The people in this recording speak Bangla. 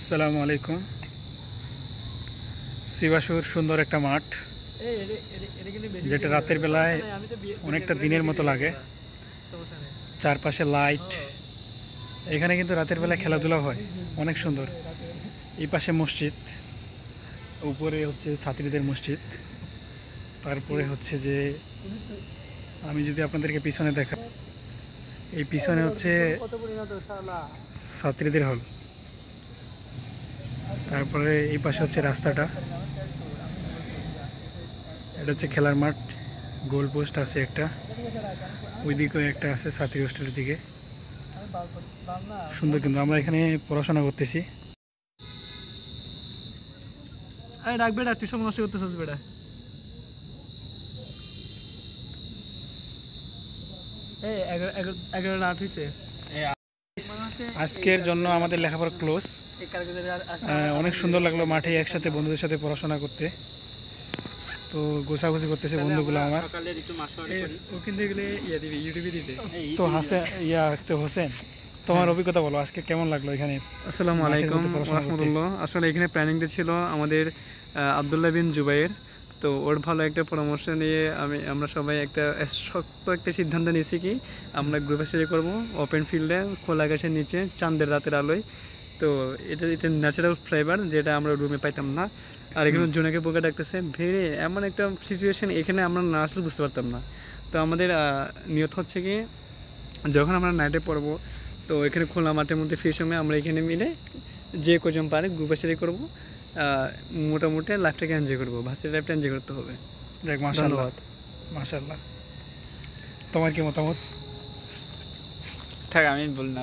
আসসালামু আলাইকুম। শিবাসুর সুন্দর একটা মাঠ, যেটা রাতের বেলায় অনেকটা দিনের মতো লাগে। চারপাশে লাইট, এখানে কিন্তু রাতের বেলায় খেলাধুলা হয়, অনেক সুন্দর। এই পাশে মসজিদ, উপরে হচ্ছে ছাত্রীদের মসজিদ। তারপরে হচ্ছে যে আমি যদি আপনাদেরকে পিছনে দেখা, এই পিছনে হচ্ছে ছাত্রীদের হল। তারপরে এই পাশে হচ্ছে রাস্তাটা, এটা হচ্ছে খেলার মাঠ। গোল পোস্ট আছে একটা, ওইদিকেও একটা আছে ছাত্রী হোস্টেলের দিকে। সুন্দর, কিন্তু আমরা এখানে পড়াশোনা করতেছি। ডাক বেটা, তুই সময় নষ্ট করতেছিস বেটা। আজকের জন্য আমাদের লেখাপড়া ক্লোজ। অনেক সুন্দর লাগলো মাঠে একসাথে বন্ধুদের সাথে পড়াশোনা করতে। তো গোছাগুছি করতেছে বন্ধুগুলো আমার। তো হোসেন, তোমার অভিজ্ঞতা বলো, আজকে কেমন লাগলো এখানে? আসসালামু আলাইকুম রাহমাতুল্লাহ। আসলে এখানে প্ল্যানিংটা ছিল আমাদের আব্দুল্লাহ বিন জুবাইর। তো ওর ভালো একটা পরামর্শ নিয়ে আমরা সবাই একটা শক্ত একটা সিদ্ধান্ত নিয়েছি কি আমরা গ্রুপে স্টাডি করবো ওপেন ফিল্ডে, খোলা আকাশের নিচে, চাঁদের রাতের আলোয়। তো এটা ন্যাচারাল ফ্লেভার, যেটা আমরা রুমে পাইতাম না। আর এখানে জোনাকে পোকা ডাকতেছে ভিড়ে, এমন একটা সিচুয়েশন এখানে আমরা না আসলে বুঝতে পারতাম না। তো আমাদের নিয়ত হচ্ছে কি, যখন আমরা নাইটে পড়বো তো এখানে খোলা মাঠের মধ্যে ফ্রি সময় আমরা এখানে মিলে যে কজন পারে গ্রুপে স্টাডি করবো, মোটামুটি লাইফটাকে এনজয় করবো, ভার্সিটি লাইফটা এনজয় করতে হবে। দেখ, মাশাআল্লাহ মাশাআল্লাহ। তোমার কি মতামত? থাক, আমি বলি না,